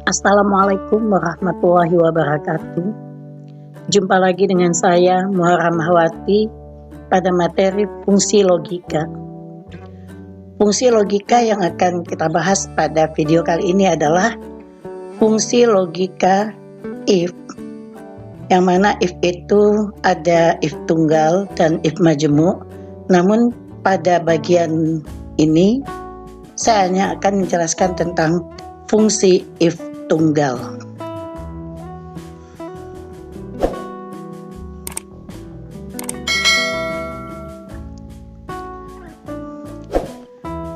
Assalamualaikum warahmatullahi wabarakatuh. Jumpa lagi dengan saya Muharram Mahwati pada materi fungsi logika. Fungsi logika yang akan kita bahas pada video kali ini adalah fungsi logika if, yang mana if itu ada if tunggal dan if majemuk. Namun pada bagian ini saya hanya akan menjelaskan tentang fungsi if tunggal.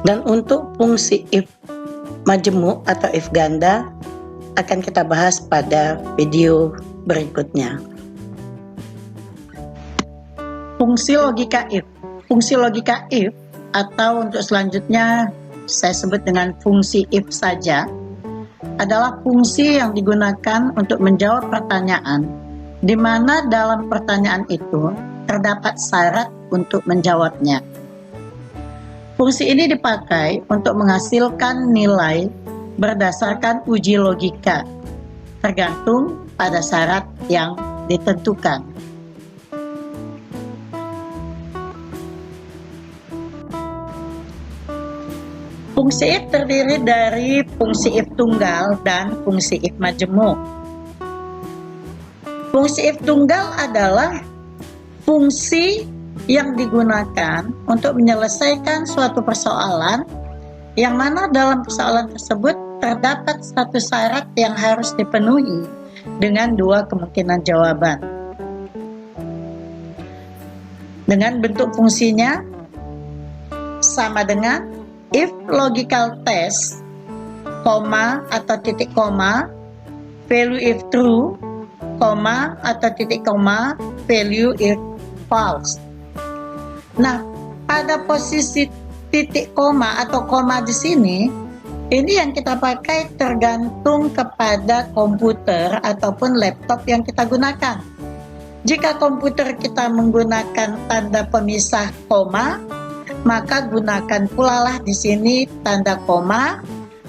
Dan untuk fungsi if majemuk atau if ganda akan kita bahas pada video berikutnya. Fungsi logika if. Fungsi logika if atau untuk selanjutnya saya sebut dengan fungsi if saja adalah fungsi yang digunakan untuk menjawab pertanyaan di mana dalam pertanyaan itu terdapat syarat untuk menjawabnya. Fungsi ini dipakai untuk menghasilkan nilai berdasarkan uji logika, tergantung pada syarat yang ditentukan. Fungsi if terdiri dari fungsi if tunggal dan fungsi if majemuk. Fungsi if tunggal adalah fungsi yang digunakan untuk menyelesaikan suatu persoalan yang mana dalam persoalan tersebut terdapat satu syarat yang harus dipenuhi dengan dua kemungkinan jawaban. Dengan bentuk fungsinya sama dengan if logical test, koma atau titik koma, value if true, koma atau titik koma, value if false. Nah, pada posisi titik koma atau koma di sini, ini yang kita pakai tergantung kepada komputer ataupun laptop yang kita gunakan. Jika komputer kita menggunakan tanda pemisah koma, maka gunakan pula lah di sini tanda koma,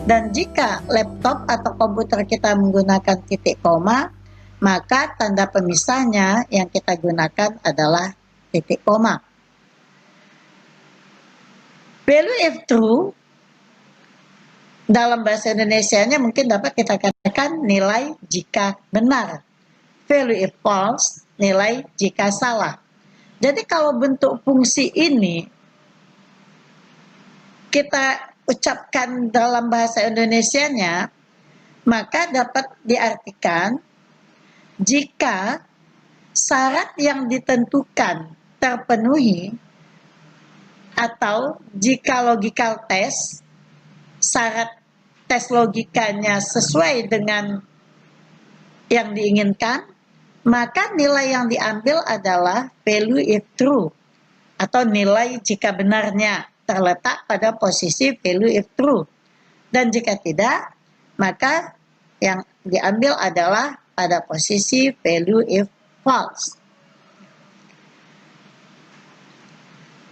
dan jika laptop atau komputer kita menggunakan titik koma, maka tanda pemisahnya yang kita gunakan adalah titik koma. Value if true dalam bahasa Indonesianya mungkin dapat kita katakan nilai jika benar. Value if false, nilai jika salah. Jadi kalau bentuk fungsi ini kita ucapkan dalam bahasa Indonesianya, maka dapat diartikan jika syarat yang ditentukan terpenuhi atau jika logical test, syarat tes logikanya sesuai dengan yang diinginkan, maka nilai yang diambil adalah value if true atau nilai jika benarnya terletak pada posisi value if true, dan jika tidak maka yang diambil adalah pada posisi value if false.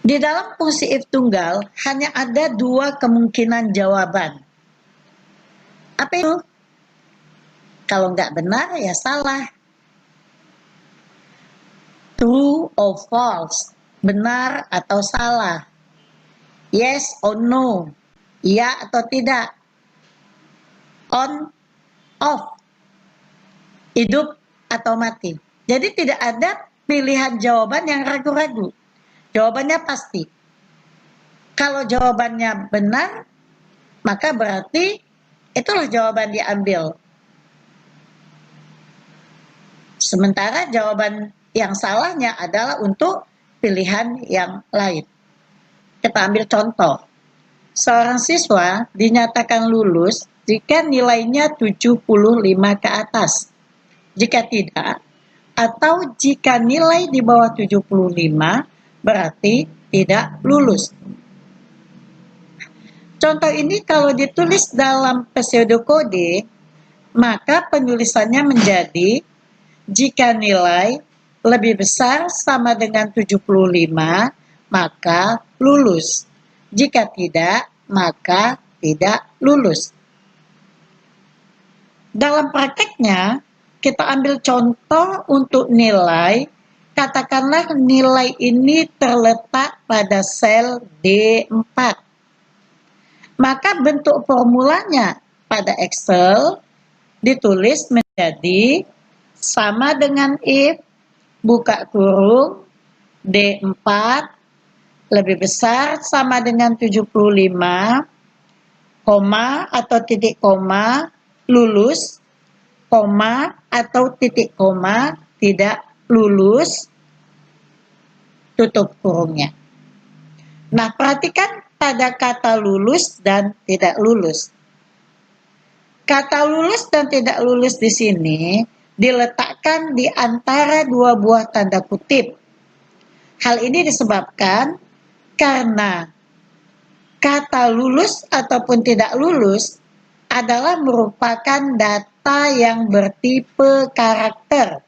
Di dalam fungsi if tunggal hanya ada dua kemungkinan jawaban. Apa itu? Kalau nggak benar ya salah. True or false, benar atau salah. Yes or no, ya atau tidak, on, off, hidup atau mati. Jadi tidak ada pilihan jawaban yang ragu-ragu. Jawabannya pasti. Kalau jawabannya benar, maka berarti itulah jawaban diambil. Sementara jawaban yang salahnya adalah untuk pilihan yang lain. Kita ambil contoh, seorang siswa dinyatakan lulus jika nilainya 75 ke atas. Jika tidak, atau jika nilai di bawah 75, berarti tidak lulus. Contoh ini kalau ditulis dalam pseudokode, maka penulisannya menjadi jika nilai lebih besar sama dengan 75, maka lulus. Jika tidak, maka tidak lulus. Dalam prakteknya, kita ambil contoh untuk nilai. Katakanlah nilai ini terletak pada sel D4. Maka bentuk formulanya pada Excel ditulis menjadi sama dengan if buka kurung D4 lebih besar sama dengan 75, koma atau titik koma, lulus, koma atau titik koma, tidak lulus, tutup kurungnya. Nah, perhatikan pada kata lulus dan tidak lulus. Kata lulus dan tidak lulus di sini diletakkan di antara dua buah tanda kutip. Hal ini disebabkan karena kata lulus ataupun tidak lulus adalah merupakan data yang bertipe karakter.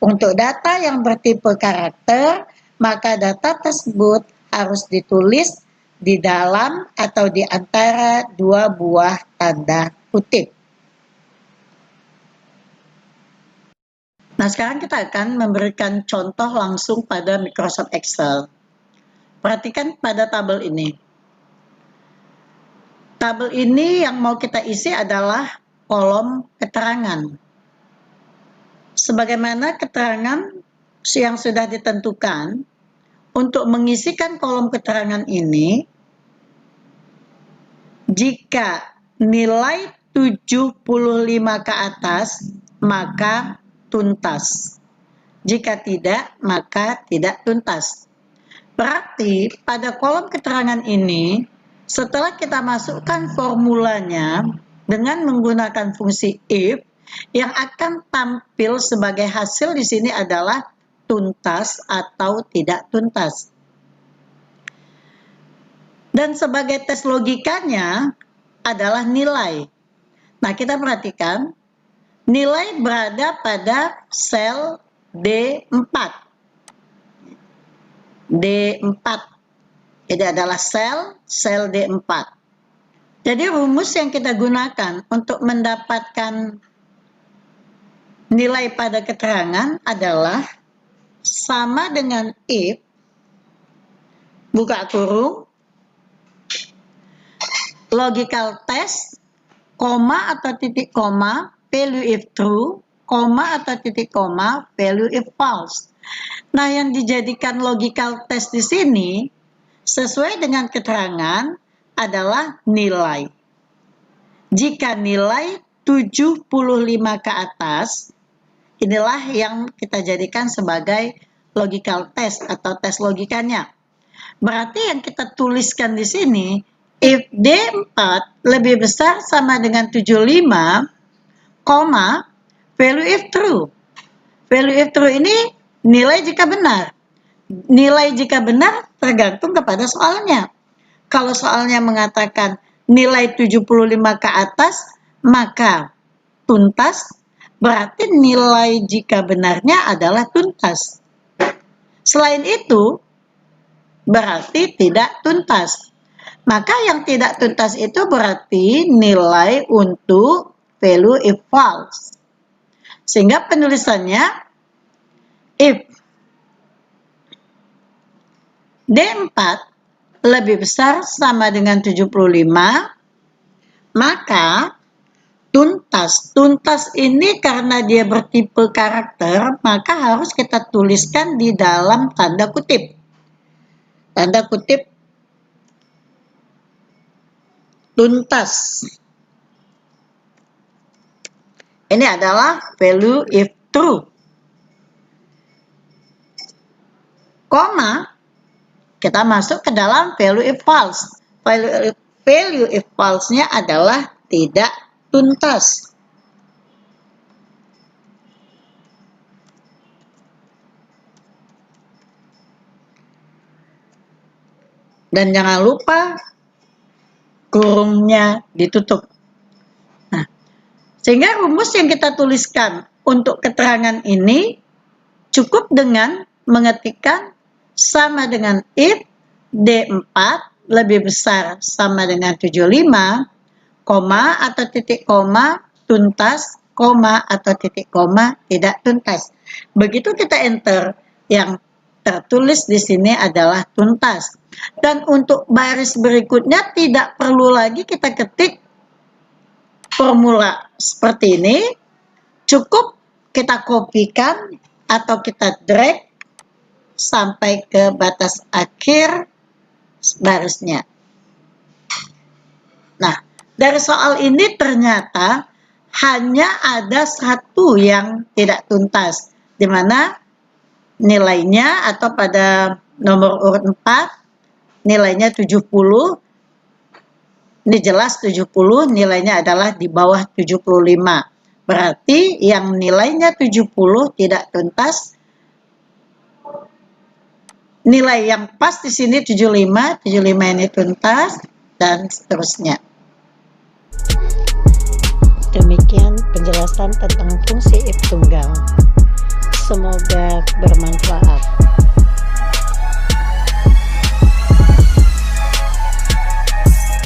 Untuk data yang bertipe karakter, maka data tersebut harus ditulis di dalam atau di antara dua buah tanda kutip. Nah, sekarang kita akan memberikan contoh langsung pada Microsoft Excel. Perhatikan pada tabel ini. Tabel ini yang mau kita isi adalah kolom keterangan. Sebagaimana keterangan yang sudah ditentukan, untuk mengisikan kolom keterangan ini, jika nilai 75 ke atas, maka tuntas. Jika tidak, maka tidak tuntas. Berarti pada kolom keterangan ini, setelah kita masukkan formulanya dengan menggunakan fungsi if, yang akan tampil sebagai hasil di sini adalah tuntas atau tidak tuntas. Dan sebagai tes logikanya adalah nilai. Nah, kita perhatikan, nilai berada pada sel D4. D4. Ini adalah sel D4. Jadi rumus yang kita gunakan untuk mendapatkan nilai pada keterangan adalah sama dengan if, buka kurung, logical test, koma atau titik koma, value if true, koma atau titik koma, value if false. Nah, yang dijadikan logical test di sini sesuai dengan keterangan adalah nilai. Jika nilai 75 ke atas, inilah yang kita jadikan sebagai logical test atau tes logikanya. Berarti yang kita tuliskan di sini, if D4 lebih besar sama dengan 75, value if true. Value if true ini nilai jika benar. Nilai jika benar tergantung kepada soalnya. Kalau soalnya mengatakan nilai 75 ke atas, maka tuntas, berarti nilai jika benarnya adalah tuntas. Selain itu, berarti tidak tuntas. Maka yang tidak tuntas itu berarti nilai untuk value if false. Sehingga penulisannya, if D4 lebih besar sama dengan 75, maka tuntas. Tuntas ini karena dia bertipe karakter, maka harus kita tuliskan di dalam tanda kutip. Tanda kutip tuntas. Ini adalah value if true. Koma, kita masuk ke dalam value if false. Value if false-nya adalah tidak tuntas. Dan jangan lupa kurungnya ditutup. Nah, sehingga rumus yang kita tuliskan untuk keterangan ini cukup dengan mengetikkan sama dengan if D4 lebih besar sama dengan 75, koma atau titik koma, tuntas, koma atau titik koma tidak tuntas. Begitu kita enter, yang tertulis di sini adalah tuntas. Dan untuk baris berikutnya tidak perlu lagi kita ketik formula seperti ini, cukup kita kopikan atau kita drag sampai ke batas akhir barisnya. Nah, dari soal ini ternyata hanya ada satu yang tidak tuntas, di mana nilainya atau pada nomor urut 4 nilainya 70. Ini jelas 70, nilainya adalah di bawah 75. Berarti yang nilainya 70 tidak tuntas. Nilai yang pas di sini 75, 75 ini tuntas, dan seterusnya. Demikian penjelasan tentang fungsi if tunggal. Semoga bermanfaat.